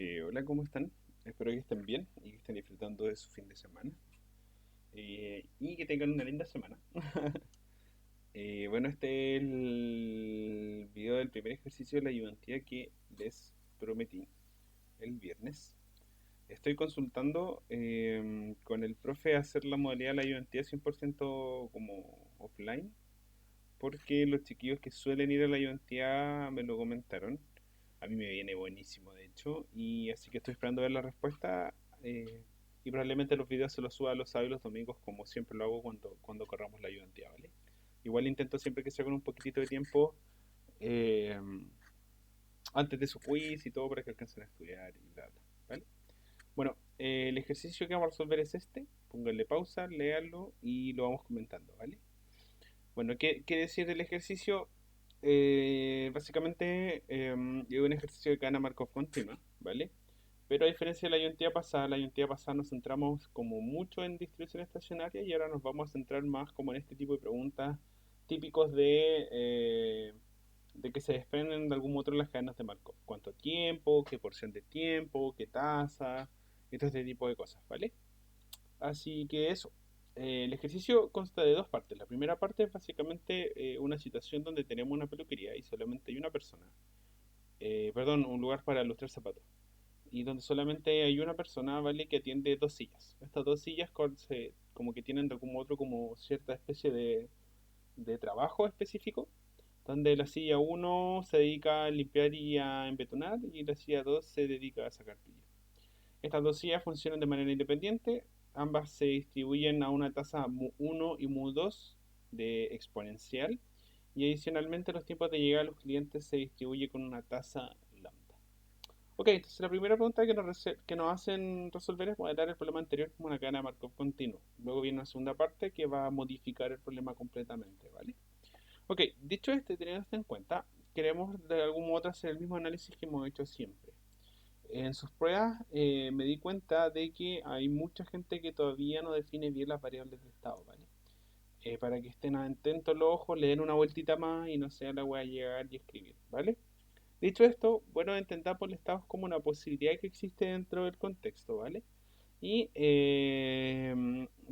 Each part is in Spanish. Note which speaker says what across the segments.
Speaker 1: Hola, ¿cómo están? Espero que estén bien y que estén disfrutando de su fin de semana y que tengan una linda semana. Bueno, este es el video del primer ejercicio de la ayudantía que les prometí el viernes. Estoy consultando con el profe hacer la modalidad de la ayudantía 100% como offline, porque los chiquillos que suelen ir a la ayudantía me lo comentaron. A mí me viene buenísimo, de hecho, y así que estoy esperando ver la respuesta. Y probablemente los videos se los suba los sábados y los domingos, como siempre lo hago cuando corramos la ayudantía, ¿vale? Igual intento siempre que sea con un poquitito de tiempo eh, antes de su quiz y todo para que alcancen a estudiar y bla, bla, ¿vale? Bueno, el ejercicio que vamos a resolver es este. Pónganle pausa, léanlo y lo vamos comentando, ¿vale? Bueno, ¿qué decir del ejercicio? Básicamente es un ejercicio de cadena Markov continua, ¿vale? Pero a diferencia de la ayuntía pasada nos centramos como mucho en distribución estacionaria y ahora nos vamos a centrar más como en este tipo de preguntas típicos de que se desprenden de algún otro las cadenas de Markov. ¿Cuánto tiempo? ¿Qué porción de tiempo? ¿Qué tasa? Y todo este tipo de cosas, ¿vale? Así que eso. El ejercicio consta de dos partes. La primera parte es básicamente una situación donde tenemos una peluquería y solamente hay una persona. Perdón, un lugar para lustrar zapatos. Y donde solamente hay una persona, ¿vale? Que atiende dos sillas. Estas dos sillas como que tienen de algún otro como cierta especie de trabajo específico. Donde la silla uno se dedica a limpiar y a embetonar y la silla 2 se dedica a sacar pillas. Estas dos sillas funcionan de manera independiente, ambas se distribuyen a una tasa mu1 y mu2 de exponencial y adicionalmente los tiempos de llegada a los clientes se distribuye con una tasa lambda. Ok, entonces la primera pregunta que nos hacen resolver es modelar el problema anterior como una cadena de Markov continuo. Luego viene una segunda parte que va a modificar el problema completamente, ¿vale? Ok, dicho teniendo esto en cuenta, queremos de algún modo hacer el mismo análisis que hemos hecho siempre. En sus pruebas me di cuenta de que hay mucha gente que todavía no define bien las variables de estado, ¿vale? Para que estén atentos los ojos, le den una vueltita más y no sea la wea llegar y escribir, ¿vale? Dicho esto, bueno, entender por el estado como una posibilidad que existe dentro del contexto, ¿vale? Y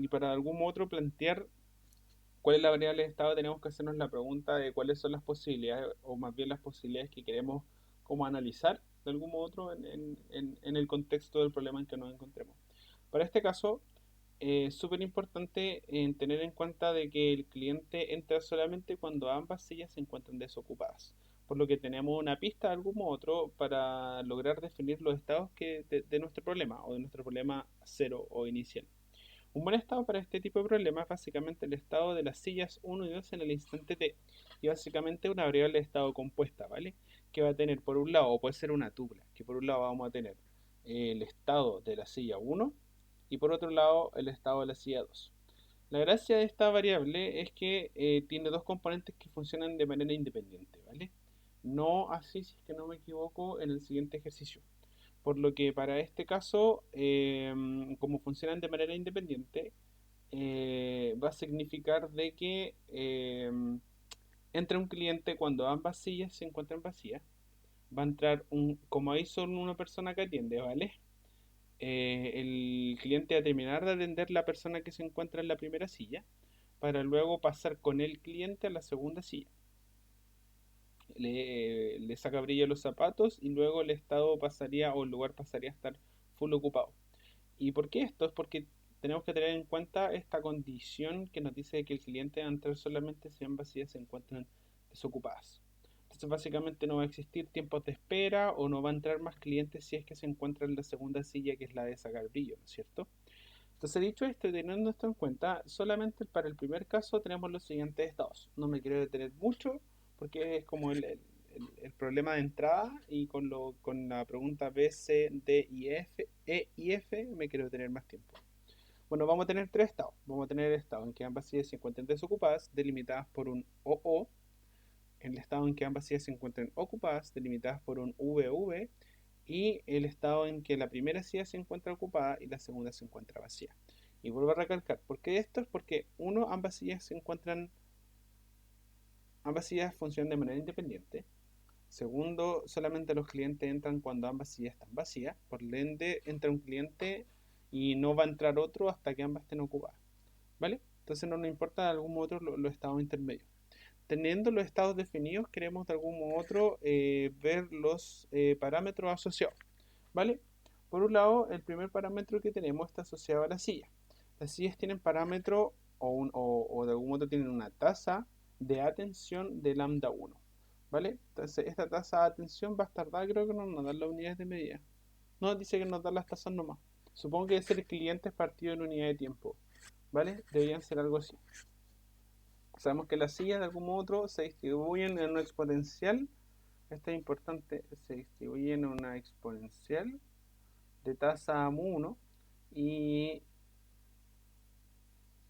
Speaker 1: para algún otro plantear cuál es la variable de estado, tenemos que hacernos la pregunta de cuáles son las posibilidades, o más bien las posibilidades que queremos como analizar de algún modo otro en el contexto del problema en que nos encontremos. Para este caso, es súper importante tener en cuenta de que el cliente entra solamente cuando ambas sillas se encuentran desocupadas. Por lo que tenemos una pista de algún modo otro para lograr definir los estados de nuestro problema o de nuestro problema cero o inicial. Un buen estado para este tipo de problemas es básicamente el estado de las sillas uno y 2 en el instante t. Y básicamente una variable de estado compuesta, ¿vale? Que va a tener por un lado, o puede ser una tupla, que por un lado vamos a tener el estado de la silla uno y por otro lado el estado de la silla 2. La gracia de esta variable es que tiene dos componentes que funcionan de manera independiente, ¿vale? No así, si es que no me equivoco, en el siguiente ejercicio. Por lo que para este caso, como funcionan de manera independiente, va a significar de que entra un cliente cuando ambas sillas se encuentran vacías. Va a entrar como hay solo una persona que atiende, ¿vale? El cliente va a terminar de atender la persona que se encuentra en la primera silla para luego pasar con el cliente a la segunda silla. Le saca brillo a los zapatos y luego el estado pasaría o el lugar pasaría a estar full ocupado. ¿Y por qué esto? Es porque tenemos que tener en cuenta esta condición que nos dice que el cliente va a entrar solamente si ambas sillas se encuentran desocupadas. Entonces básicamente no va a existir tiempos de espera o no va a entrar más clientes si es que se encuentra en la segunda silla que es la de sacar brillo, ¿no es cierto? Entonces dicho esto y teniendo esto en cuenta, solamente para el primer caso tenemos los siguientes estados. No me quiero detener mucho porque es como el problema de entrada y con la pregunta B, C, D y F, E y F me quiero detener más tiempo. Bueno, vamos a tener tres estados. Vamos a tener el estado en que ambas sillas se encuentren desocupadas, delimitadas por un OO. El estado en que ambas sillas se encuentren ocupadas, delimitadas por un VV. Y el estado en que la primera silla se encuentra ocupada y la segunda se encuentra vacía. Y vuelvo a recalcar, ¿por qué esto? Es porque, uno, ambas sillas funcionan de manera independiente. Segundo, solamente los clientes entran cuando ambas sillas están vacías. Por ende, entra un cliente y no va a entrar otro hasta que ambas estén ocupadas. ¿Vale? Entonces no nos importa de algún modo otro los estados intermedios. Teniendo los estados definidos, queremos de algún modo otro ver los parámetros asociados. ¿Vale? Por un lado, el primer parámetro que tenemos está asociado a la silla. Las sillas tienen parámetro o de algún modo tienen una tasa de atención de lambda 1. ¿Vale? Entonces, esta tasa de atención va a estar dada, creo que no nos dan las unidades de medida. No, dice que nos dan las tasas nomás. Supongo que debe ser clientes partido en unidad de tiempo. ¿Vale? Deberían ser algo así. Sabemos que las sillas de algún modo u otro se distribuyen en una exponencial. Esto es importante. Se distribuyen en una exponencial de tasa mu1 y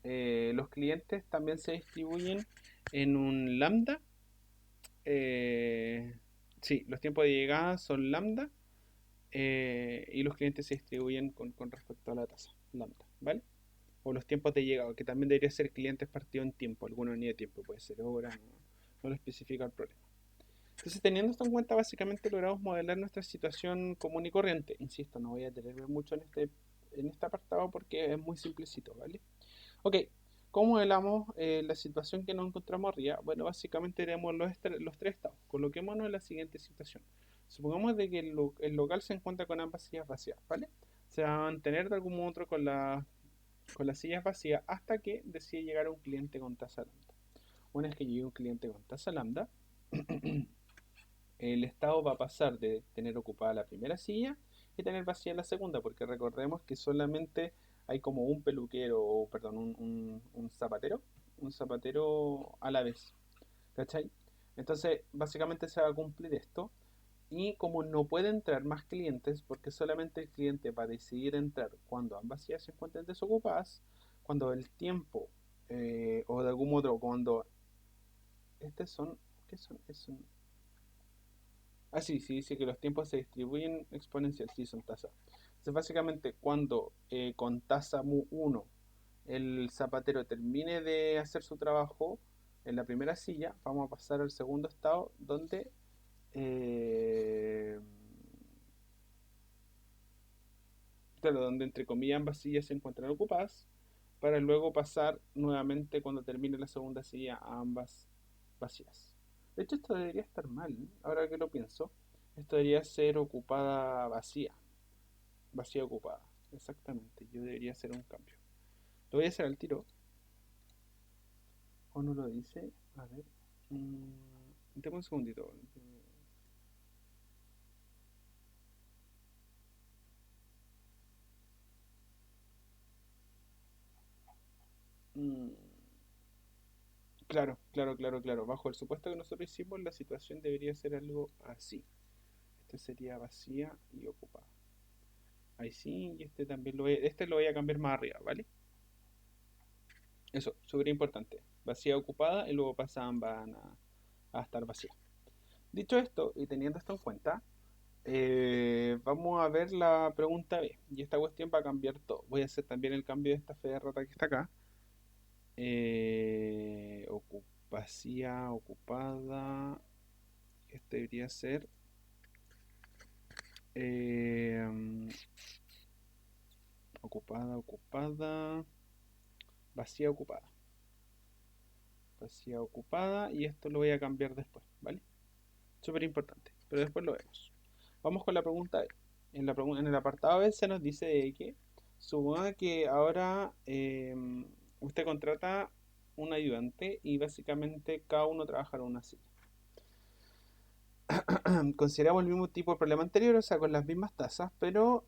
Speaker 1: los clientes también se distribuyen en un lambda. eh, sí, los tiempos de llegada son lambda y los clientes se distribuyen con respecto a la tasa lambda, ¿vale? O los tiempos de llegada, que también debería ser clientes partido en tiempo, alguna unidad de tiempo, puede ser hora, no lo especifica el problema. Entonces, teniendo esto en cuenta, básicamente logramos modelar nuestra situación común y corriente. Insisto, no voy a detenerme mucho en este apartado porque es muy simplecito, ¿vale? Ok, ¿cómo modelamos la situación que nos encontramos arriba? Bueno, básicamente tenemos los tres estados. Coloquémonos en la siguiente situación. Supongamos de que el local se encuentra con ambas sillas vacías, ¿vale? Se va a mantener de algún modo u otro con las sillas vacías hasta que decide llegar un cliente con tasa lambda. Una vez que llegue un cliente con tasa lambda, el estado va a pasar de tener ocupada la primera silla y tener vacía la segunda, porque recordemos que solamente hay como un peluquero, o perdón, un zapatero a la vez, ¿cachai? Entonces, básicamente se va a cumplir esto, y como no puede entrar más clientes, porque solamente el cliente va a decidir entrar cuando ambas sillas se encuentren desocupadas, cuando el tiempo, o de algún modo, cuando, estos son, ¿qué son? Ah, sí, sí, dice que los tiempos se distribuyen exponencial, sí, son tasas. Entonces, básicamente, cuando con tasa mu1 el zapatero termine de hacer su trabajo en la primera silla, vamos a pasar al segundo estado donde, eh, claro, donde entre comillas ambas sillas se encuentran ocupadas, para luego pasar nuevamente cuando termine la segunda silla a ambas vacías. De hecho, esto debería estar mal, ¿eh? Ahora que lo pienso, esto debería ser ocupada vacía. Vacía ocupada. Exactamente. Yo debería hacer un cambio. Lo voy a hacer al tiro. ¿O no lo dice? A ver. Dame un segundito. Mm, claro, claro, claro, claro. Bajo el supuesto que nosotros hicimos, la situación debería ser algo así. Este sería vacía y ocupada. Ahí sí, y este lo voy a cambiar más arriba, ¿vale? Eso, súper importante. Vacía ocupada y luego pasan van a estar vacías. Dicho esto, y teniendo esto en cuenta, vamos a ver la pregunta B. Y esta cuestión va a cambiar todo. Voy a hacer también el cambio de esta fe de rata que está acá. Vacía, ocupada. Este debería ser eh, ocupada, ocupada. Vacía, ocupada. Vacía, ocupada. Y esto lo voy a cambiar después, ¿vale? Súper importante. Pero después lo vemos. Vamos con la pregunta B. En el apartado B se nos dice de que suponga que ahora usted contrata un ayudante y básicamente cada uno trabaja en una silla. Consideramos el mismo tipo de problema anterior, o sea, con las mismas tasas, pero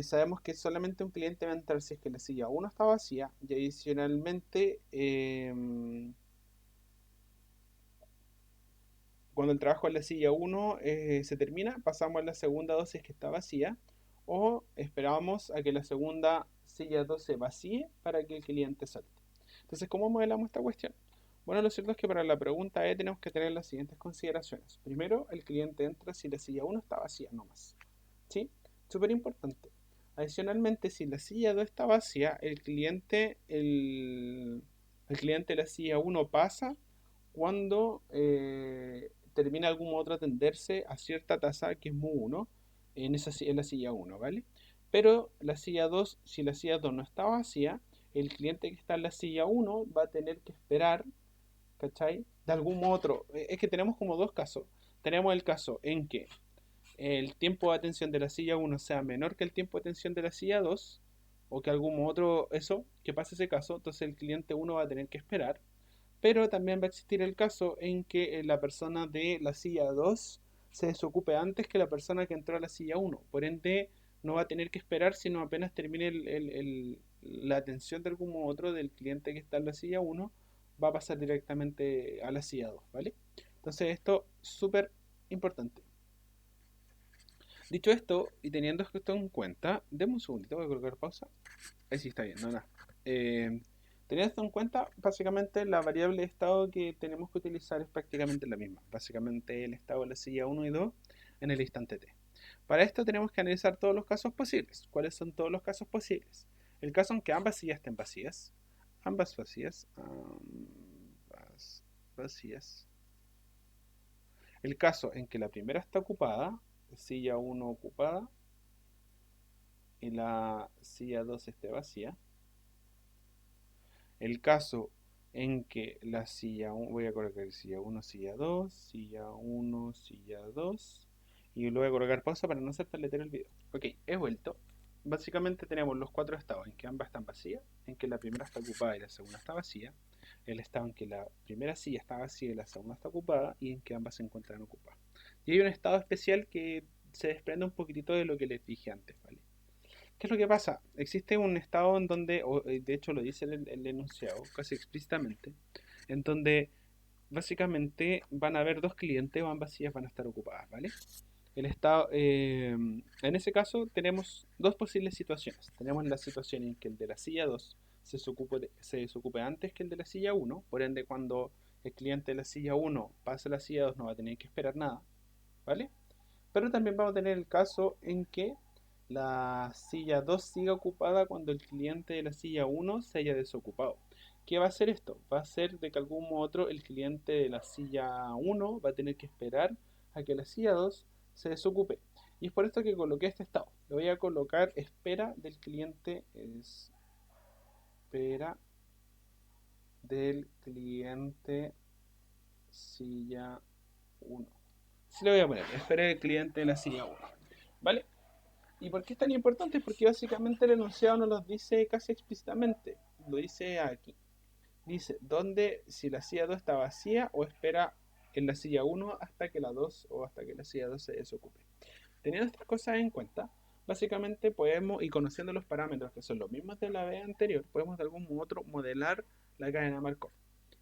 Speaker 1: sabemos que solamente un cliente va a entrar si es que la silla 1 está vacía y adicionalmente cuando el trabajo en la silla 1 se termina, pasamos a la segunda dosis que está vacía o esperamos a que la segunda silla 2 se vacíe para que el cliente salte. Entonces, ¿cómo modelamos esta cuestión? Bueno, lo cierto es que para la pregunta E tenemos que tener las siguientes consideraciones. Primero, el cliente entra si la silla 1 está vacía, no más. ¿Sí? Súper importante. Adicionalmente, si la silla 2 está vacía, el cliente de la silla 1 pasa cuando termina de algún modo otro a tenderse a cierta tasa que es mu 1 en la silla 1, ¿vale? Pero la silla 2, si la silla 2 no está vacía, el cliente que está en la silla 1 va a tener que esperar, ¿cachai? De algún modo otro. Es que tenemos como dos casos. Tenemos el caso en que el tiempo de atención de la silla 1 sea menor que el tiempo de atención de la silla 2, o que algún otro, eso, que pase ese caso, entonces el cliente 1 va a tener que esperar. Pero también va a existir el caso en que la persona de la silla 2 se desocupe antes que la persona que entró a la silla 1. Por ende, no va a tener que esperar, sino apenas termine la atención de algún modo otro del cliente que está en la silla 1, va a pasar directamente a la silla 2, ¿vale? Entonces esto es súper importante. Dicho esto, y teniendo esto en cuenta, demos un segundito, voy a colocar pausa. Ahí sí está bien, no nada. Teniendo esto en cuenta, básicamente la variable de estado que tenemos que utilizar es prácticamente la misma. Básicamente el estado de la silla 1 y 2 en el instante t. Para esto tenemos que analizar todos los casos posibles. ¿Cuáles son todos los casos posibles? El caso en que ambas sillas estén vacías. Ambas vacías. Ambas vacías. El caso en que la primera está ocupada, silla 1 ocupada, y la silla 2 esté vacía. El caso en que la silla 1, voy a colocar silla 1, silla 2, silla 1, silla 2, y luego voy a colocar pausa para no hacer letero el video. Ok, he vuelto. Básicamente tenemos los cuatro estados en que ambas están vacías, en que la primera está ocupada y la segunda está vacía, el estado en que la primera silla está vacía y la segunda está ocupada, y en que ambas se encuentran ocupadas. Y hay un estado especial que se desprende un poquitito de lo que les dije antes, ¿vale? ¿Qué es lo que pasa? Existe un estado en donde, de hecho lo dice el enunciado casi explícitamente, en donde básicamente van a haber dos clientes o ambas sillas van a estar ocupadas, ¿vale? El estado, en ese caso tenemos dos posibles situaciones. Tenemos la situación en que el de la silla 2 se desocupe antes que el de la silla 1, por ende cuando el cliente de la silla 1 pase a la silla 2 no va a tener que esperar nada, ¿vale? Pero también vamos a tener el caso en que la silla 2 siga ocupada cuando el cliente de la silla 1 se haya desocupado. ¿Qué va a hacer esto? Va a hacer de que algún modo otro el cliente de la silla 1 va a tener que esperar a que la silla 2 se desocupe. Y es por esto que coloqué este estado. Le voy a colocar espera del cliente, espera del cliente silla 1. Así le voy a poner, espera del cliente de la silla 1. ¿Vale? ¿Y por qué es tan importante? Porque básicamente el enunciado nos lo dice casi explícitamente. Lo dice aquí. Dice, ¿dónde si la silla 2 está vacía o espera en la silla 1 hasta que la 2 o hasta que la silla 2 se desocupe? Teniendo estas cosas en cuenta, básicamente podemos, y conociendo los parámetros que son los mismos de la vez anterior, podemos de algún modo otro modelar la cadena Markov.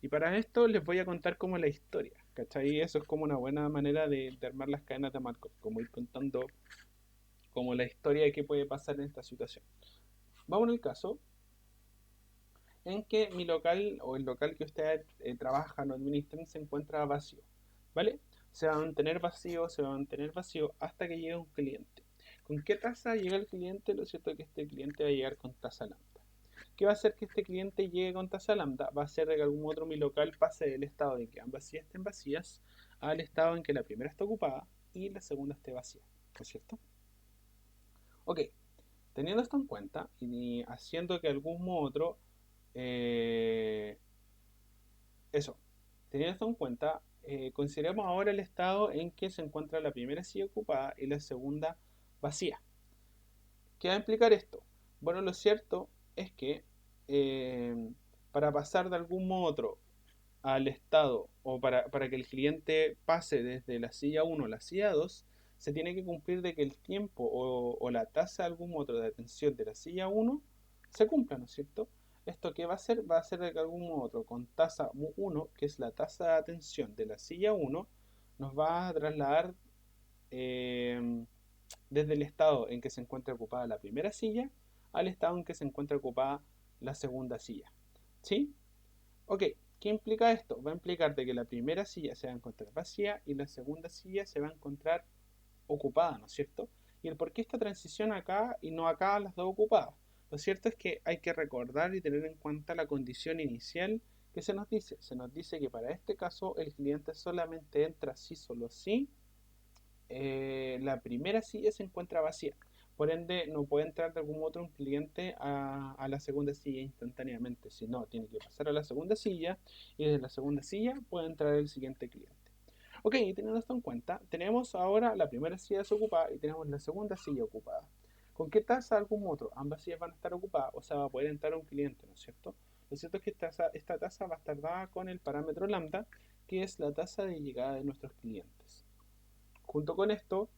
Speaker 1: Y para esto les voy a contar como la historia, ¿cachai? Eso es como una buena manera de armar las cadenas de Markov, como ir contando como la historia de qué puede pasar en esta situación. Vamos al caso en que mi local o el local que ustedes trabajan o administran se encuentra vacío, ¿vale? Se va a mantener vacío, se va a mantener vacío hasta que llegue un cliente. ¿Con qué tasa llega el cliente? Lo cierto es que este cliente va a llegar con tasa lambda. ¿Qué va a hacer que este cliente llegue con tasa lambda? Va a hacer que algún otro mi local pase del estado de que ambas sillas estén vacías al estado en que la primera está ocupada y la segunda esté vacía, ¿no es cierto? Ok, teniendo esto en cuenta y haciendo que algún otro, eh, eso, teniendo esto en cuenta, consideremos ahora el estado en que se encuentra la primera silla ocupada y la segunda vacía. ¿Qué va a implicar esto? Bueno, lo cierto es que eh, para pasar de algún modo otro al estado o para que el cliente pase desde la silla 1 a la silla 2, se tiene que cumplir de que el tiempo o la tasa de algún modo de atención de la silla 1 se cumpla, ¿no es cierto? ¿Esto qué va a hacer? Va a hacer de que algún modo otro con tasa 1, que es la tasa de atención de la silla 1, nos va a trasladar eh, desde el estado en que se encuentra ocupada la primera silla al estado en que se encuentra ocupada la segunda silla. ¿Sí? Ok, ¿qué implica esto? Va a implicar de que la primera silla se va a encontrar vacía y la segunda silla se va a encontrar ocupada, ¿no es cierto? Y el por qué esta transición acá y no acá las dos ocupadas. Lo cierto es que hay que recordar y tener en cuenta la condición inicial ¿Qué se nos dice? Se nos dice que para este caso el cliente solamente entra si solo si la primera silla se encuentra vacía. Por ende, no puede entrar de algún otro un cliente a la segunda silla instantáneamente, sino tiene que pasar a la segunda silla y desde la segunda silla puede entrar el siguiente cliente. Ok, teniendo esto en cuenta, tenemos ahora la primera silla desocupada y tenemos la segunda silla ocupada. ¿Con qué tasa algún otro? Ambas sillas van a estar ocupadas, o sea, va a poder entrar un cliente, ¿no es cierto? Lo cierto es que esta tasa va a estar dada con el parámetro lambda, que es la tasa de llegada de nuestros clientes. Junto con esto,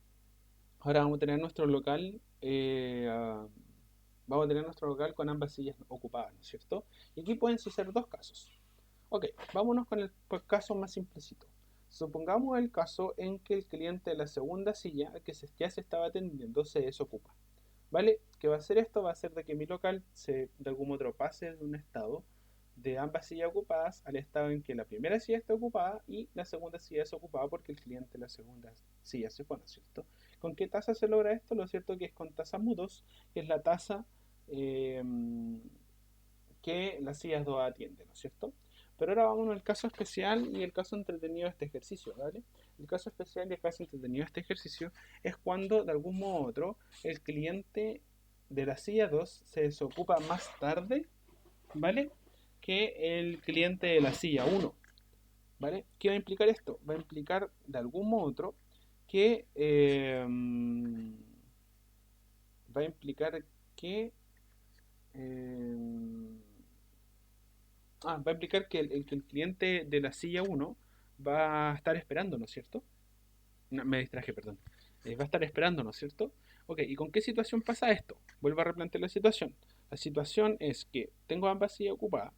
Speaker 1: ahora vamos a tener nuestro local, vamos a tener nuestro local con ambas sillas ocupadas, ¿no es cierto? Y aquí pueden suceder dos casos. Ok, vámonos con el caso más simplecito. Supongamos el caso en que el cliente de la segunda silla ya se estaba atendiendo se desocupa. ¿Vale? ¿Qué va a hacer esto? Va a hacer de que mi local de algún otro pase de un estado de ambas sillas ocupadas al estado en que la primera silla está ocupada y la segunda silla es ocupada porque el cliente de la segunda silla se fue, ¿no es cierto? ¿Con qué tasa se logra esto? Lo cierto que es con tasa mu2, que es la tasa eh, que las sillas 2 atienden, ¿no es cierto? Pero ahora vamos al caso especial y el caso entretenido de este ejercicio, ¿vale? El caso especial y el caso entretenido de este ejercicio es cuando de algún modo u otro el cliente de la silla 2 se desocupa más tarde, ¿vale? Que el cliente de la silla 1, ¿vale? ¿Qué va a implicar esto? Va a implicar de algún modo u otro que va a implicar que eh, va a implicar que que el cliente de la silla 1 va a estar esperando, ¿no es cierto? No, me distraje, perdón. Va a estar esperando, ¿no es cierto? Ok, ¿y con qué situación pasa esto? Vuelvo a replantear la situación. La situación es que tengo ambas sillas ocupadas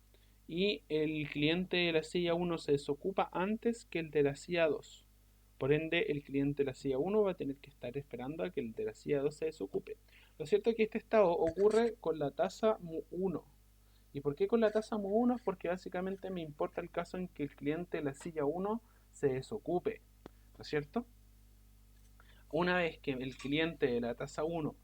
Speaker 1: y el cliente de la silla 1 se desocupa antes que el de la silla 2. Por ende, el cliente de la silla 1 va a tener que estar esperando a que el de la silla 2 se desocupe. Lo cierto es que este estado ocurre con la tasa mu1. ¿Y por qué con la tasa mu1? Porque básicamente me importa el caso en que el cliente de la silla 1 se desocupe, ¿no es cierto? Una vez que el cliente de la tasa 1,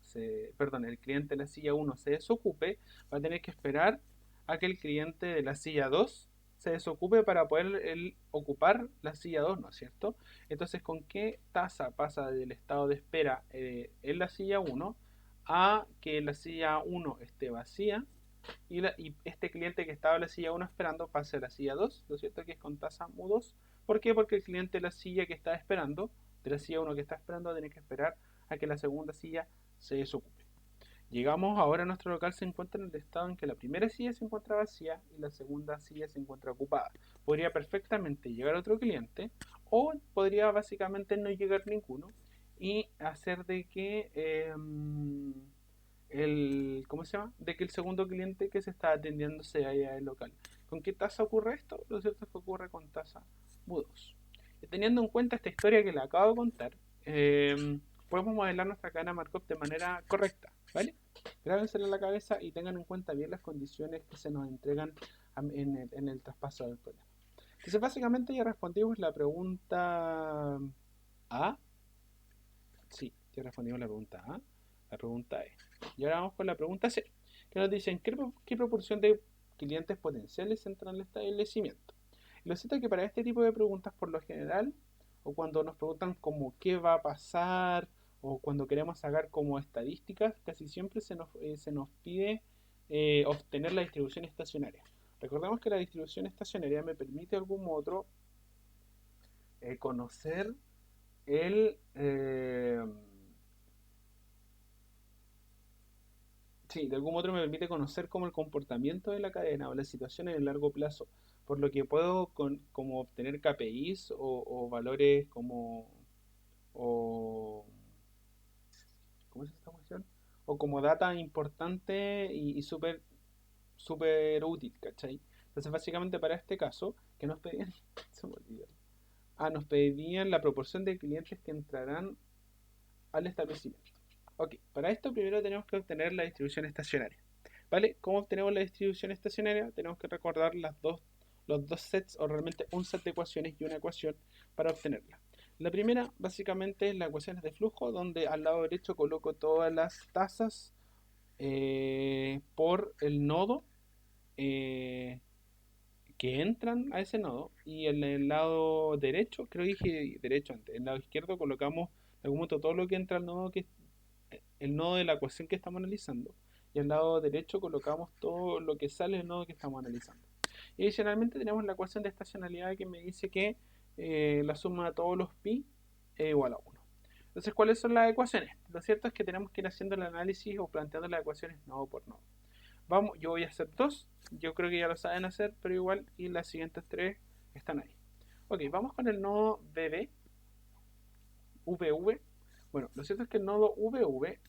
Speaker 1: perdón, el cliente de la silla 1 se desocupe, va a tener que esperar a que el cliente de la silla 2 se desocupe para poder ocupar la silla 2, ¿no es cierto? Entonces, ¿con qué tasa pasa del estado de espera en la silla 1 a que la silla 1 esté vacía y este cliente que estaba en la silla 1 esperando pase a la silla 2? Lo cierto es que es con tasa mu2. ¿Por qué? Porque el cliente de la silla que está esperando, de la silla 1 que está esperando, va a tener que esperar a que la segunda silla se desocupe. Llegamos ahora a nuestro local, se encuentra en el estado en que la primera silla se encuentra vacía y la segunda silla se encuentra ocupada. Podría perfectamente llegar otro cliente o podría básicamente no llegar ninguno y hacer de que ¿cómo se llama? De que el segundo cliente que se está atendiendo sea allá el local. ¿Con qué tasa ocurre esto? Lo cierto es que ocurre con tasa mu2. Y teniendo en cuenta esta historia que le acabo de contar, podemos modelar nuestra cadena Markov de manera correcta, ¿vale? Grábensela en la cabeza y tengan en cuenta bien las condiciones que se nos entregan en el traspaso del problema. Entonces, básicamente ya respondimos la pregunta A. Sí, ya respondimos la pregunta A. La pregunta E. Y ahora vamos con la pregunta C, que nos dicen qué proporción de clientes potenciales entran en el establecimiento. Y lo cierto es que para este tipo de preguntas, por lo general, o cuando nos preguntan como qué va a pasar, o cuando queremos sacar como estadísticas, casi siempre se nos pide obtener la distribución estacionaria. Recordemos que la distribución estacionaria me permite de algún modo otro conocer el... sí, de algún modo otro me permite conocer como el comportamiento de la cadena o la situación en el largo plazo, por lo que puedo como obtener KPIs o valores o, ¿cómo es esta cuestión? O como data importante y súper útil, ¿cachai? Entonces básicamente para este caso, que nos pedían, se me olvidó. Nos pedían la proporción de clientes que entrarán al establecimiento. Ok, para esto primero tenemos que obtener la distribución estacionaria. ¿Vale? ¿Cómo obtenemos la distribución estacionaria? Tenemos que recordar los dos sets o realmente un set de ecuaciones y una ecuación para obtenerla. La primera básicamente es la ecuación de flujo, donde al lado derecho coloco todas las tasas por el nodo eh, que entran a ese nodo, y en el lado derecho, creo que dije derecho antes, en el lado izquierdo colocamos de algún modo todo lo que entra al nodo, que es el nodo de la ecuación que estamos analizando, y al lado derecho colocamos todo lo que sale del nodo que estamos analizando. Y adicionalmente tenemos la ecuación de estacionalidad que me dice que la suma de todos los pi es igual a 1. Entonces, ¿cuáles son las ecuaciones? Lo cierto es que tenemos que ir haciendo el análisis o planteando las ecuaciones nodo por nodo. Vamos, yo voy a hacer dos, yo creo que ya lo saben hacer, pero igual, y las siguientes tres están ahí. Ok, vamos con el nodo BB, VV. Bueno, lo cierto es que el nodo VV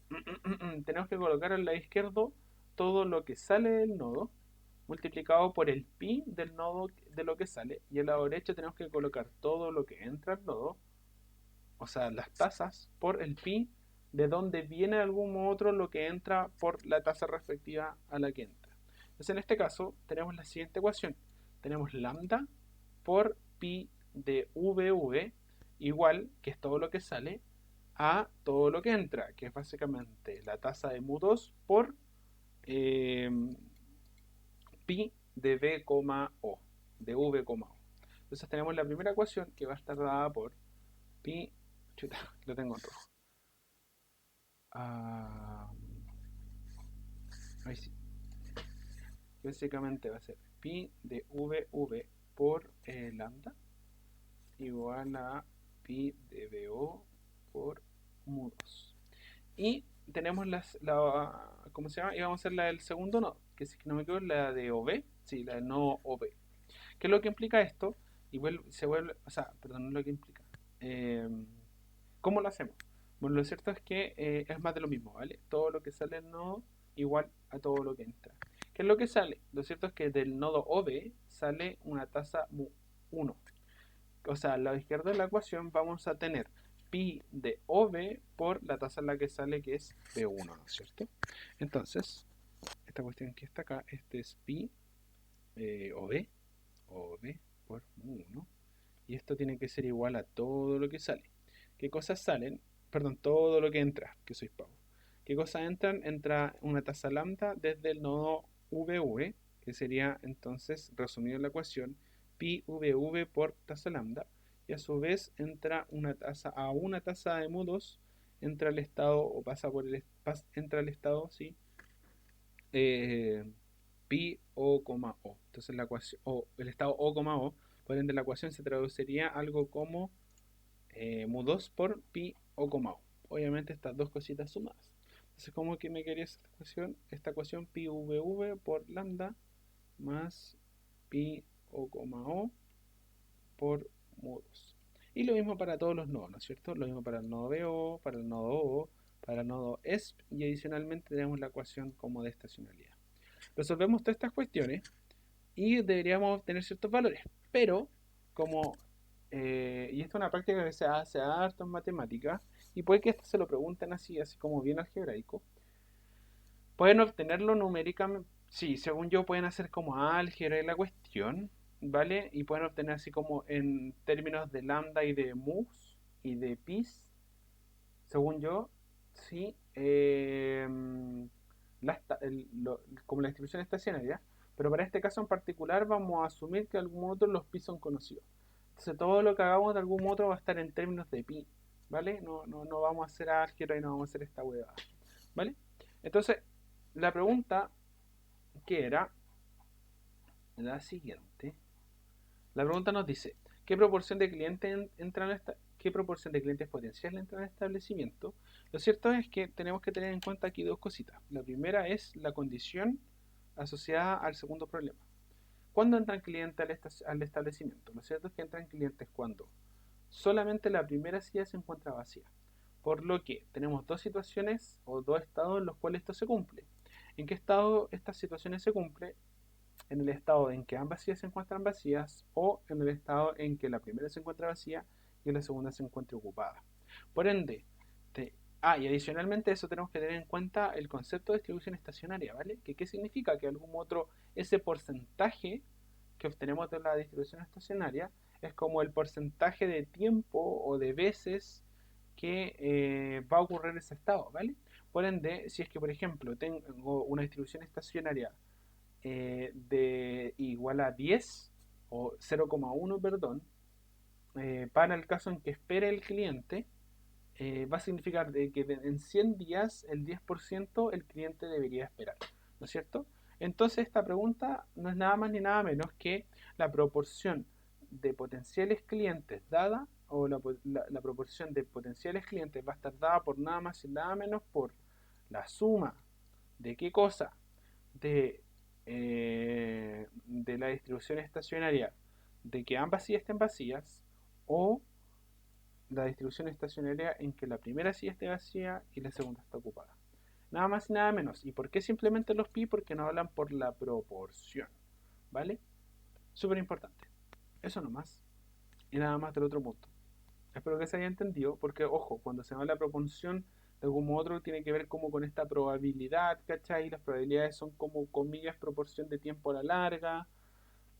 Speaker 1: tenemos que colocar al lado izquierdo todo lo que sale del nodo multiplicado por el pi del nodo de lo que sale, y al lado derecho tenemos que colocar todo lo que entra al nodo, o sea, las tasas, por el pi de donde viene de algún modo otro lo que entra por la tasa respectiva a la que entra. Entonces, en este caso, tenemos la siguiente ecuación. Tenemos lambda por pi de VV igual, que es todo lo que sale, a todo lo que entra, que es básicamente la tasa de mu2 por eh, pi de v, o, de v, o. Entonces tenemos la primera ecuación que va a estar dada por pi, chuta, lo tengo en rojo. Ah, ahí sí. Básicamente va a ser pi de vv por lambda igual a pi de vo por mu2. Y tenemos ¿cómo se llama? Y vamos a hacer la del segundo nodo, que si no me equivoco es la de OV, sí, la de nodo OV. ¿Qué es lo que implica esto? Y se vuelve, o sea, perdón, no es lo que implica. Eh, ¿Cómo lo hacemos? Bueno, lo cierto es que es más de lo mismo, ¿vale? Todo lo que sale del nodo igual a todo lo que entra. ¿Qué es lo que sale? Lo cierto es que del nodo OB sale una tasa mu1. O sea, al lado izquierdo de la ecuación vamos a tener pi de OB por la tasa en la que sale, que es B1, ¿no es cierto? Entonces, esta cuestión que está acá, este es pi OB, OB por mu1. Y esto tiene que ser igual a todo lo que sale. ¿Qué cosas salen? Perdón, todo lo que entra, que soy pavo. ¿Qué cosas entran? Entra una tasa lambda desde el nodo VV, que sería entonces, resumido en la ecuación, pi VV por tasa lambda. Y a su vez entra una tasa de mu2, entra al estado, o pasa por entra al estado, sí, eh, pi o, o. Entonces la ecuación, o el estado o, o, por ende la ecuación se traduciría algo como mu2 por pi o, o. Obviamente estas dos cositas sumadas. Entonces, ¿cómo que me quería esta ecuación? Esta ecuación pi vv por lambda más pi o, por mu2. Y lo mismo para todos los nodos, ¿no es cierto? Lo mismo para el nodo BO, para el nodo O, para el nodo ESP, y adicionalmente tenemos la ecuación como de estacionalidad. Resolvemos todas estas cuestiones y deberíamos obtener ciertos valores. Pero, como, y esta es una práctica que se hace harto en matemáticas, y puede que esto se lo pregunten así, así como bien algebraico, pueden obtenerlo numéricamente, sí, según yo pueden hacer como álgebra y la cuestión, ¿vale? Y pueden obtener así como en términos de lambda y de mus y de pis, según yo, sí, como la distribución estacionaria, pero para este caso en particular vamos a asumir que de algún otro los pi son conocidos. Entonces todo lo que hagamos de algún otro va a estar en términos de pi, ¿vale? No vamos a hacer álgebra y no vamos a hacer esta huevada, ¿vale? Entonces, la pregunta que era la siguiente. La pregunta nos dice, ¿qué proporción de clientes entran a qué proporción de clientes potenciales entran al establecimiento? Lo cierto es que tenemos que tener en cuenta aquí dos cositas. La primera es la condición asociada al segundo problema. ¿Cuándo entran clientes al establecimiento? Lo cierto es que entran clientes cuando solamente la primera silla se encuentra vacía. Por lo que tenemos dos situaciones o dos estados en los cuales esto se cumple. ¿En qué estado estas situaciones se cumplen? En el estado en que ambas sillas se encuentran vacías o en el estado en que la primera se encuentra vacía y la segunda se encuentra ocupada. Por ende, y adicionalmente a eso tenemos que tener en cuenta el concepto de distribución estacionaria, ¿vale? ¿Qué significa? Que algún otro, ese porcentaje que obtenemos de la distribución estacionaria es como el porcentaje de tiempo o de veces que va a ocurrir ese estado, ¿vale? Por ende, si es que por ejemplo tengo una distribución estacionaria de igual a 10, o 0,1, perdón, para el caso en que espere el cliente, va a significar de que en 100 días el 10% el cliente debería esperar, ¿no es cierto? Entonces esta pregunta no es nada más ni nada menos que la proporción de potenciales clientes dada, o la proporción de potenciales clientes va a estar dada por nada más y nada menos por la suma de qué cosa, de la distribución estacionaria, de que ambas sillas estén vacías, o la distribución estacionaria en que la primera silla esté vacía y la segunda está ocupada. Nada más y nada menos. ¿Y por qué simplemente los pi? Porque nos hablan por la proporción. ¿Vale? Súper importante. Eso nomás. Y nada más del otro punto. Espero que se haya entendido, porque ojo, cuando se habla de proporción, de algún modo otro tiene que ver como con esta probabilidad, ¿cachai? Las probabilidades son como, comillas, proporción de tiempo a la larga,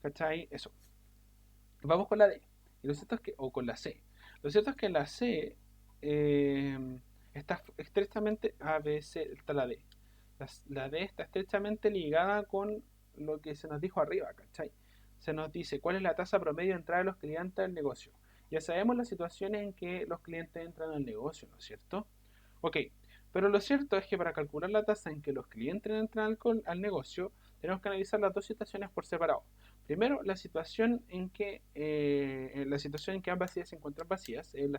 Speaker 1: ¿cachai? Eso. Vamos con la D. Y lo cierto es que, o con la C. Lo cierto es que la C está estrechamente, A, B, C, está la D. La D está estrechamente ligada con lo que se nos dijo arriba, ¿cachai? Se nos dice cuál es la tasa promedio de entrada de los clientes al negocio. Ya sabemos las situaciones en que los clientes entran al negocio, ¿no es cierto? Ok, pero lo cierto es que para calcular la tasa en que los clientes entran al negocio, tenemos que analizar las dos situaciones por separado. Primero, la situación en que ambas sillas se encuentran vacías es una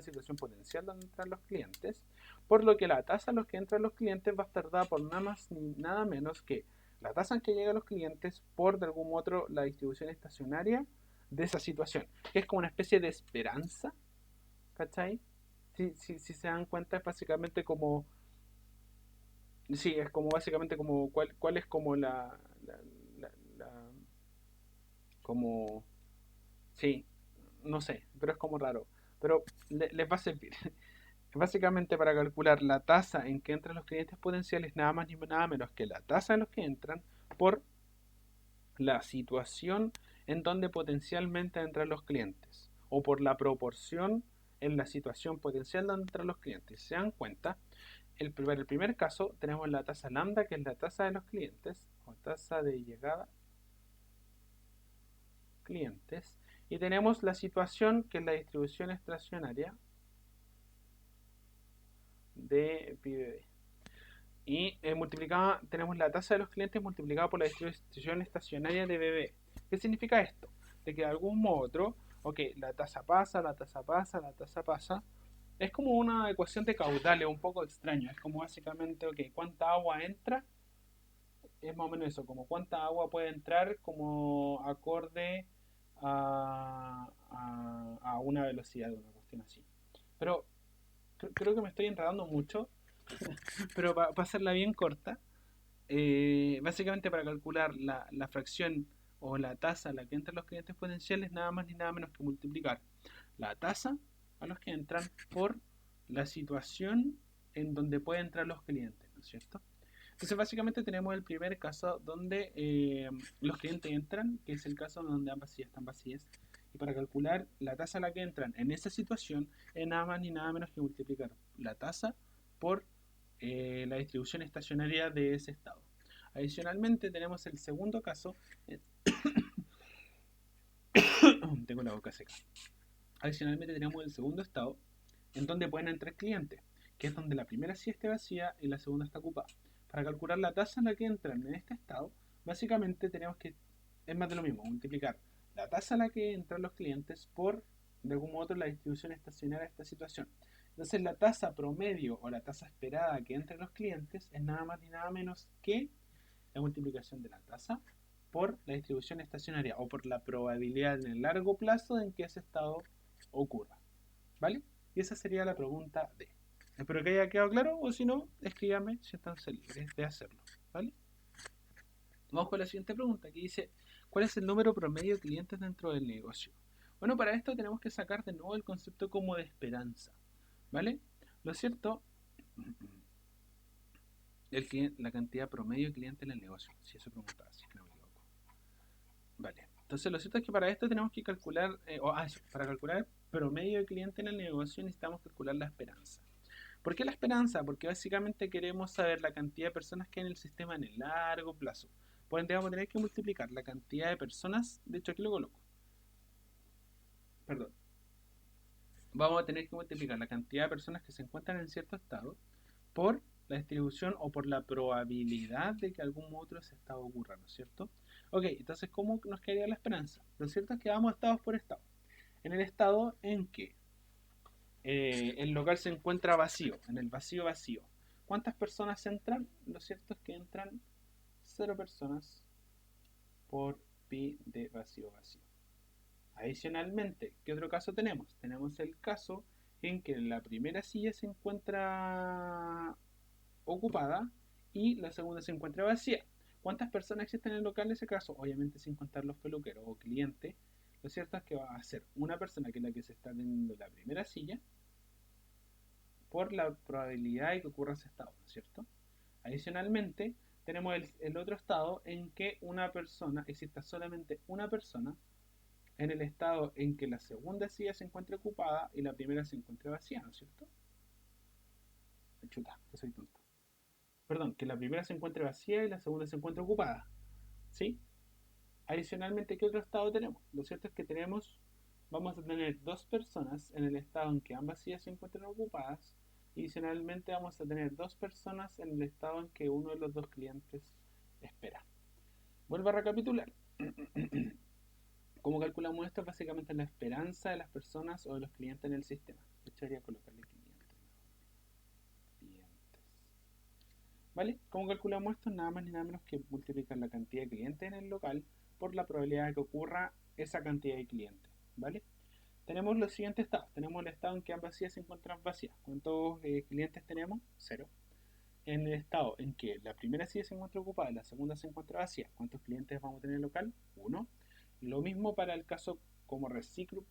Speaker 1: situación potencial donde entran los clientes, por lo que la tasa a los que entran los clientes va a estar dada por nada más ni nada menos que la tasa en que llegan los clientes por de algún otro la distribución estacionaria de esa situación, que es como una especie de esperanza, ¿cachai? Si se dan cuenta, es básicamente como. Sí, es como básicamente como. ¿Cuál es como la- la- como. Sí, no sé, pero es como raro. Pero les va a servir. Básicamente para calcular la tasa en que entran los clientes potenciales, nada más ni nada menos que la tasa en los que entran por la situación en donde potencialmente entran los clientes, o por la proporción en la situación potencial donde entran los clientes. ¿Se dan cuenta? Para el primer caso tenemos la tasa lambda, que es la tasa de los clientes, o tasa de llegada clientes, y tenemos la situación, que es la distribución estacionaria de PIB. Y multiplicada, tenemos la tasa de los clientes multiplicada por la distribución estacionaria de BB. ¿Qué significa esto? De que de algún modo u otro, ok, la tasa pasa, la tasa pasa, la tasa pasa. Es como una ecuación de caudales un poco extraño. Es como básicamente, ok, ¿cuánta agua entra? Es más o menos eso, como cuánta agua puede entrar como acorde a una velocidad de una cuestión así. Pero creo que me estoy enredando mucho, pero para hacerla bien corta, básicamente para calcular la fracción o la tasa a la que entran los clientes potenciales, nada más ni nada menos que multiplicar la tasa a los que entran por la situación en donde pueden entrar los clientes, ¿no es cierto? Entonces básicamente tenemos el primer caso donde los clientes entran, que es el caso donde ambas sillas están vacías. Y para calcular la tasa a la que entran en esa situación, es nada más ni nada menos que multiplicar la tasa por la distribución estacionaria de ese estado. Adicionalmente tenemos el segundo caso. Tengo la boca seca. Adicionalmente tenemos el segundo estado en donde pueden entrar clientes, que es donde la primera sí esté vacía y la segunda está ocupada. Para calcular la tasa en la que entran en este estado, básicamente tenemos que, es más de lo mismo, multiplicar la tasa en la que entran los clientes por, de algún modo, la distribución estacionaria de esta situación. Entonces la tasa promedio o la tasa esperada que entren los clientes es nada más ni nada menos que la multiplicación de la tasa por la distribución estacionaria, o por la probabilidad en el largo plazo en que ese estado ocurra. ¿Vale? Y esa sería la pregunta D. Espero que haya quedado claro, o si no, escríbame si están libres de hacerlo. ¿Vale? Vamos con la siguiente pregunta, que dice: ¿cuál es el número promedio de clientes dentro del negocio? Bueno, para esto tenemos que sacar de nuevo el concepto como de esperanza. ¿Vale? Lo cierto, la cantidad promedio de clientes en el negocio. Si eso preguntaba, si es que no me equivoco. Vale. Entonces lo cierto es que para esto tenemos que calcular, para calcular el promedio de clientes en el negocio necesitamos calcular la esperanza. ¿Por qué la esperanza? Porque básicamente queremos saber la cantidad de personas que hay en el sistema en el largo plazo. Por ende vamos a tener que multiplicar la cantidad de personas, de hecho aquí lo coloco, perdón, vamos a tener que multiplicar la cantidad de personas que se encuentran en cierto estado por la distribución o por la probabilidad de que algún otro ese estado ocurra, ¿no es cierto? Ok, entonces, ¿cómo nos quedaría la esperanza? Lo cierto es que vamos estados por estado. En el estado en que el local se encuentra vacío, en el vacío vacío, ¿cuántas personas entran? Lo cierto es que entran 0 personas por pi de vacío vacío. Adicionalmente, ¿qué otro caso tenemos? Tenemos el caso en que la primera silla se encuentra ocupada y la segunda se encuentra vacía. ¿Cuántas personas existen en el local en ese caso? Obviamente sin contar los peluqueros o clientes. Lo cierto es que va a ser una persona que es la que se está teniendo la primera silla por la probabilidad de que ocurra ese estado, ¿no es cierto? Adicionalmente, tenemos el otro estado en que una persona, exista solamente una persona en el estado en que la segunda silla se encuentre ocupada y la primera se encuentre vacía, ¿no es cierto? Chuta, que soy tonto. Perdón, que la primera se encuentre vacía y la segunda se encuentre ocupada, ¿sí? Adicionalmente, ¿qué otro estado tenemos? Lo cierto es que vamos a tener dos personas en el estado en que ambas sillas se encuentran ocupadas. Y adicionalmente vamos a tener dos personas en el estado en que uno de los dos clientes espera. Vuelvo a recapitular. ¿Cómo calculamos esto? Básicamente la esperanza de las personas o de los clientes en el sistema. De hecho, debería colocarle clientes. ¿Vale? ¿Cómo calculamos esto? Nada más ni nada menos que multiplicar la cantidad de clientes en el local por la probabilidad de que ocurra esa cantidad de clientes. ¿Vale? Tenemos los siguientes estados. Tenemos el estado en que ambas sillas se encuentran vacías. ¿Cuántos clientes tenemos? 0. En el estado en que la primera silla se encuentra ocupada y la segunda se encuentra vacía, ¿cuántos clientes vamos a tener en el local? 1. Lo mismo para el caso como recíproco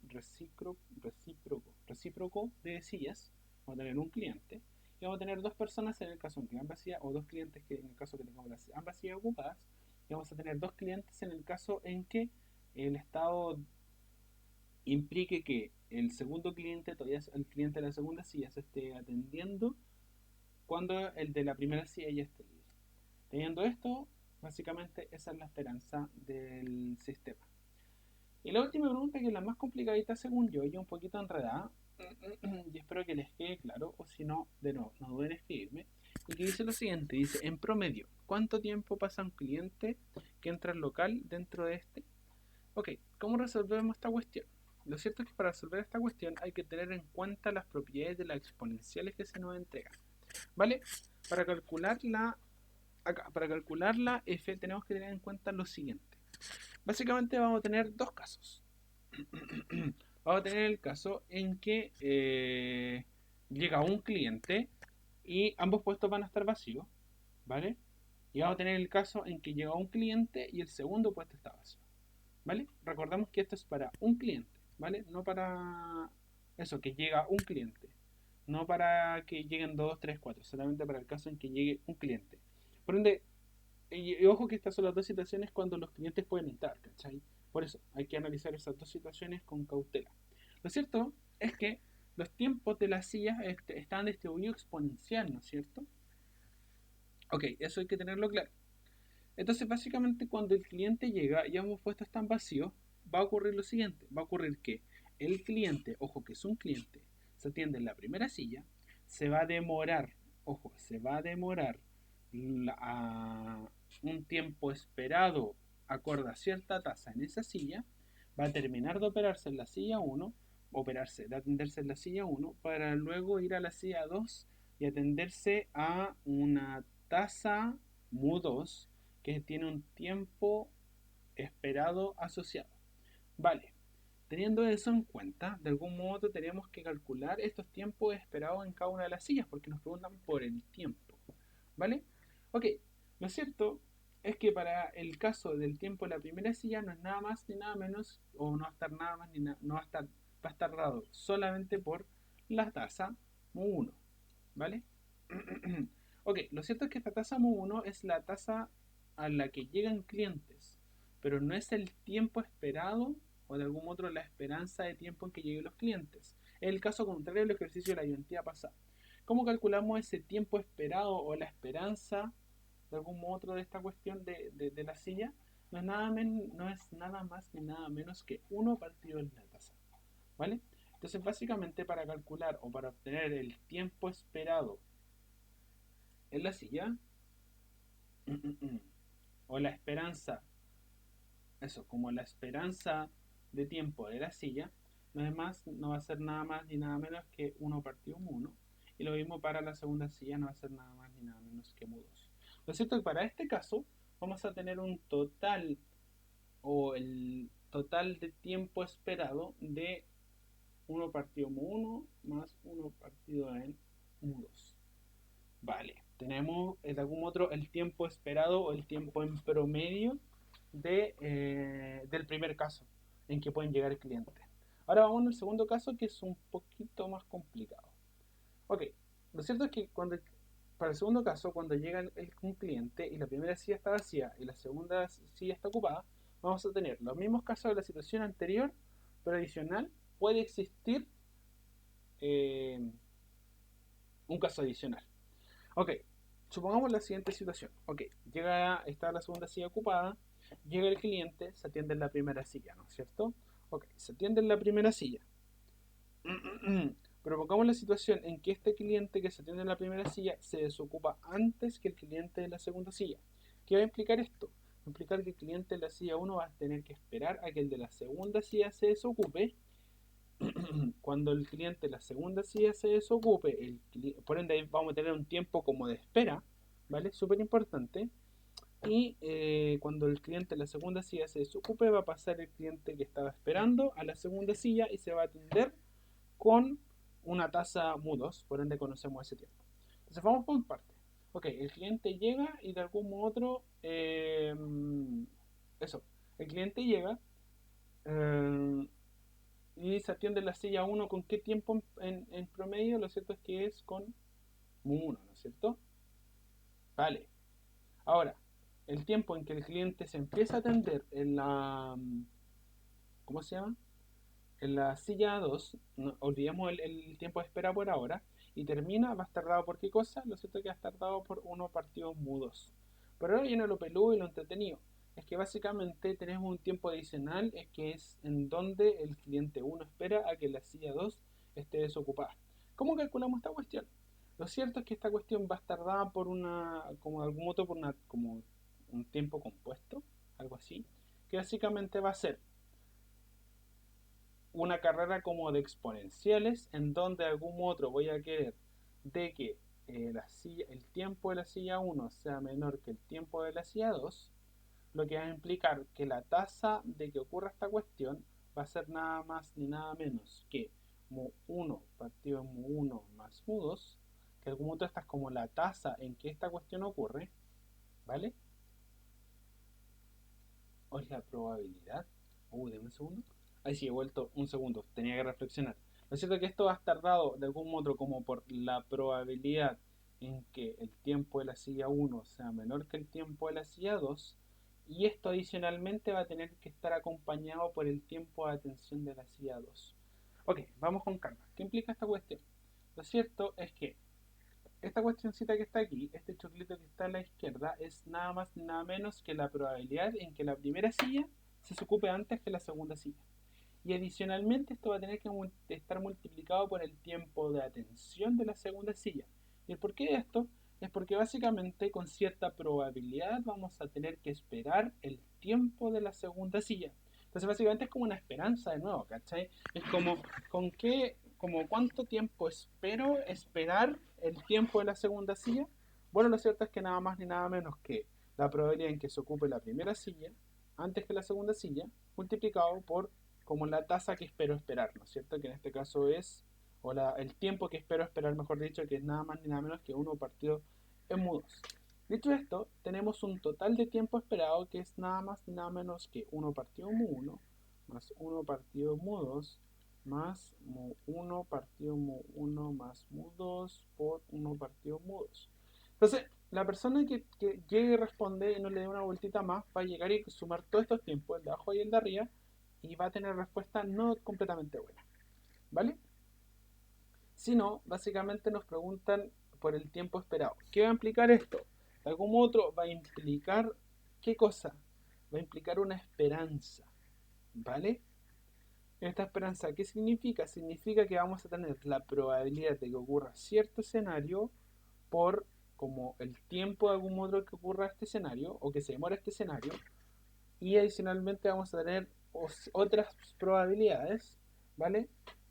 Speaker 1: de sillas. Vamos a tener un cliente y vamos a tener dos personas en el caso en que ambas sillas, o dos clientes que en el caso que tengamos ambas sillas ocupadas, y vamos a tener dos clientes en el caso en que el estado implique que el segundo cliente, todavía el cliente de la segunda silla se esté atendiendo cuando el de la primera silla ya esté libre. Teniendo esto, básicamente esa es la esperanza del sistema. Y la última pregunta, que es la más complicadita según yo, y un poquito enredada, y espero que les quede claro, o si no, de nuevo, no duden en escribirme, y que dice lo siguiente, dice, en promedio, ¿cuánto tiempo pasa un cliente que entra al local dentro de este? Ok, ¿cómo resolvemos esta cuestión? Lo cierto es que para resolver esta cuestión hay que tener en cuenta las propiedades de las exponenciales que se nos entregan. ¿Vale? Para calcularla, para calcular la f tenemos que tener en cuenta lo siguiente. Básicamente vamos a tener dos casos. Vamos a tener el caso en que llega un cliente y ambos puestos van a estar vacíos, ¿vale? Y vamos a tener el caso en que llega un cliente y el segundo puesto está vacío, ¿vale? Recordemos que esto es para un cliente, ¿vale? No para eso, que llega un cliente. No para que lleguen 2, 3, 4, solamente para el caso en que llegue un cliente. Por ende, y ojo que estas son las dos situaciones cuando los clientes pueden entrar, ¿cachai? Por eso hay que analizar esas dos situaciones con cautela. Lo cierto es que los tiempos de las sillas están distribuidos exponencial, ¿no es cierto? Ok, eso hay que tenerlo claro. Entonces, básicamente, cuando el cliente llega y ambos puestos están vacíos, va a ocurrir lo siguiente: va a ocurrir que el cliente, ojo que es un cliente, se atiende en la primera silla, se va a demorar, ojo, se va a demorar un tiempo esperado acorde a cierta tasa en esa silla, va a terminar de operarse en la silla 1, de atenderse en la silla 1, para luego ir a la silla 2 y atenderse a una tasa MU2 que tiene un tiempo esperado asociado. Vale, teniendo eso en cuenta, de algún modo tenemos que calcular estos tiempos esperados en cada una de las sillas, porque nos preguntan por el tiempo. ¿Vale? Ok, lo cierto es que para el caso del tiempo de la primera silla no es nada más ni nada menos, o no va a estar nada más ni no va a estar, va a estar dado solamente por la tasa mu1, ¿vale? Ok, lo cierto es que esta tasa mu1 es la tasa a la que llegan clientes, pero no es el tiempo esperado o de algún otro la esperanza de tiempo en que lleguen los clientes. Es el caso contrario del ejercicio de la identidad pasada. ¿Cómo calculamos ese tiempo esperado o la esperanza de algún modo otro de esta cuestión de la silla, no es nada más ni nada menos que 1 partido en la tasa. ¿Vale? Entonces, básicamente para calcular o para obtener el tiempo esperado en la silla, o la esperanza, eso, como la esperanza de tiempo de la silla, no va a ser nada más ni nada menos que 1 partido mu 1. Y lo mismo para la segunda silla, no va a ser nada más ni nada menos que mu 2. Lo cierto es que para este caso vamos a tener un total o el total de tiempo esperado de 1 partido mu 1 más 1 partido en mu 2. Vale, tenemos de algún otro el tiempo esperado o el tiempo en promedio del primer caso en que pueden llegar clientes. Ahora vamos al segundo caso, que es un poquito más complicado. Ok, lo cierto es que para el segundo caso, cuando llega un cliente y la primera silla está vacía y la segunda silla está ocupada, vamos a tener los mismos casos de la situación anterior, pero adicional puede existir eh, un caso adicional. Ok, supongamos la siguiente situación. Ok, está la segunda silla ocupada, llega el cliente, se atiende en la primera silla, ¿no es cierto? Ok, se atiende en la primera silla. Pero pongamos la situación en que este cliente que se atiende en la primera silla se desocupa antes que el cliente de la segunda silla. ¿Qué va a implicar esto? Va a implicar que el cliente de la silla 1 va a tener que esperar a que el de la segunda silla se desocupe. Cuando el cliente de la segunda silla se desocupe, por ende vamos a tener un tiempo como de espera, ¿vale? Súper importante. Y cuando el cliente de la segunda silla se desocupe, va a pasar el cliente que estaba esperando a la segunda silla y se va a atender con una tasa mu 2, por ende conocemos ese tiempo. Entonces vamos por parte. Ok, el cliente llega y de algún modo otro, eso, el cliente llega eh, y se atiende la silla 1 con qué tiempo en promedio. Lo cierto es que es con mu 1, ¿no es cierto? Vale. Ahora, el tiempo en que el cliente se empieza a atender en la... ¿Cómo se llama? En la silla 2, no, olvidemos el tiempo de espera por ahora, y termina, va a estar dado por qué cosa, lo cierto es que va a estar dado por unos partidos mudos. Pero ahora viene lo peludo y lo entretenido. Es que básicamente tenemos un tiempo adicional, es que es en donde el cliente 1 espera a que la silla 2 esté desocupada. ¿Cómo calculamos esta cuestión? Lo cierto es que esta cuestión va a estar dada por como de algún modo, como un tiempo compuesto, algo así, que básicamente va a ser una carrera como de exponenciales en donde de algún otro voy a querer de que el tiempo de la silla 1 sea menor que el tiempo de la silla 2, lo que va a implicar que la tasa de que ocurra esta cuestión va a ser nada más ni nada menos que mu 1 partido en mu 1 más mu 2, que de algún modo esta es como la tasa en que esta cuestión ocurre, ¿vale? O es la probabilidad. Deme un segundo. Ahí sí, he vuelto un segundo. Tenía que reflexionar. Lo cierto es que esto va a estar dado de algún modo como por la probabilidad en que el tiempo de la silla 1 sea menor que el tiempo de la silla 2. Y esto adicionalmente va a tener que estar acompañado por el tiempo de atención de la silla 2. Ok, vamos con calma. ¿Qué implica esta cuestión? Lo cierto es que esta cuestioncita que está aquí, este choclito que está a la izquierda, es nada más ni nada menos que la probabilidad en que la primera silla se ocupe antes que la segunda silla. Y adicionalmente esto va a tener que estar multiplicado por el tiempo de atención de la segunda silla. ¿Y el porqué de esto? Es porque básicamente con cierta probabilidad vamos a tener que esperar el tiempo de la segunda silla. Entonces básicamente es como una esperanza de nuevo, ¿cachai? Es como, como cuánto tiempo espero esperar el tiempo de la segunda silla. Bueno, lo cierto es que nada más ni nada menos que la probabilidad en que se ocupe la primera silla antes que la segunda silla, multiplicado por como la tasa que espero esperar, ¿no es cierto? Que en este caso es, el tiempo que espero esperar, mejor dicho, que es nada más ni nada menos que 1 partido en mu 2. Dicho esto, tenemos un total de tiempo esperado que es nada más ni nada menos que 1 partido mu 1 más 1 partido mu 2 más mu 1 partido mu 1 más mu 2 por 1 partido mu 2. Entonces, la persona que llegue y responde y no le dé una vueltita más va a llegar y sumar todos estos tiempos, el de abajo y el de arriba, y va a tener respuesta no completamente buena, ¿vale? Si no, básicamente nos preguntan por el tiempo esperado. ¿Qué va a implicar esto? de algún otro va a implicar, ¿qué cosa? Va a implicar una esperanza, ¿vale? Esta esperanza, ¿qué significa? Significa que vamos a tener la probabilidad de que ocurra cierto escenario por como el tiempo de algún otro que ocurra este escenario o que se demore este escenario, y adicionalmente vamos a tener otras probabilidades, ¿vale?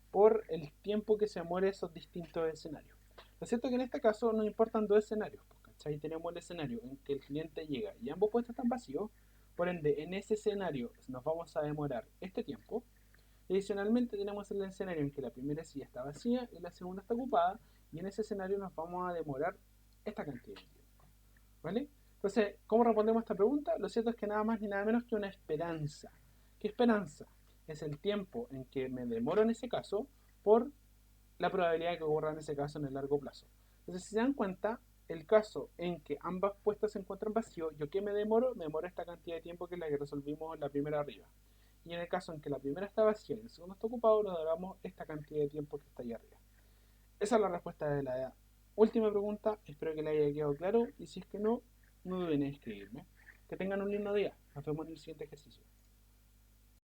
Speaker 1: Por el tiempo que se demore esos distintos escenarios. Lo cierto es que en este caso nos importan dos escenarios, ¿cachai? Tenemos el escenario en que el cliente llega y ambos puestos están vacíos, por ende en ese escenario nos vamos a demorar este tiempo. Y adicionalmente tenemos el escenario en que la primera silla está vacía y la segunda está ocupada, y en ese escenario nos vamos a demorar esta cantidad de tiempo, ¿vale? Entonces, ¿cómo respondemos a esta pregunta? Lo cierto es que nada más ni nada menos que una esperanza. ¿Qué esperanza? Es el tiempo en que me demoro en ese caso por la probabilidad de que ocurra en ese caso en el largo plazo. Entonces, si se dan cuenta, el caso en que ambas puestas se encuentran vacíos, ¿yo qué me demoro? Me demoro esta cantidad de tiempo que es la que resolvimos en la primera arriba. Y en el caso en que la primera está vacía y el segundo está ocupado, nos demoramos esta cantidad de tiempo que está ahí arriba. Esa es la respuesta de la última pregunta. Espero que le haya quedado claro. Y si es que no, no deben escribirme. Que tengan un lindo día. Nos vemos en el siguiente ejercicio.